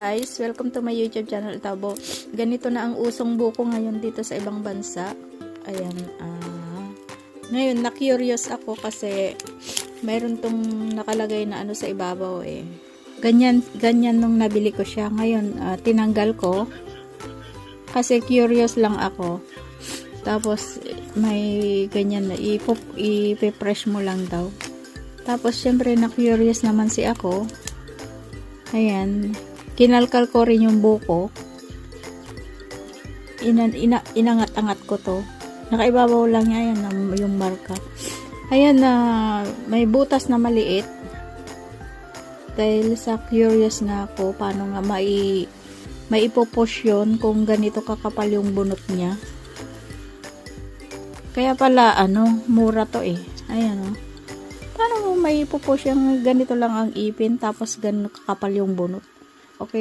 Guys, welcome to my YouTube channel, Tabo. Ganito na ang usong buko ngayon dito sa ibang bansa. Ayan, ngayon na-curious ako kasi mayroon tong nakalagay na ano sa ibabaw eh. Ganyan nung nabili ko siya. Ngayon, tinanggal ko kasi curious lang ako. Tapos may ganyan na ipe-press mo lang daw. Tapos syempre na-curious naman si ako. Ayan. Kinalkal ko rin yung buko. Inangat-angat ko to. Nakaibabaw lang niya. Ayan yung marka. Ayan na may butas na maliit. Dahil sa curious na ako paano nga maipopush yun kung ganito kakapal yung bunot niya. Kaya pala mura to eh. Ayan o. Paano mo maipopush yung ganito lang ang ipin tapos ganito kakapal yung bunot?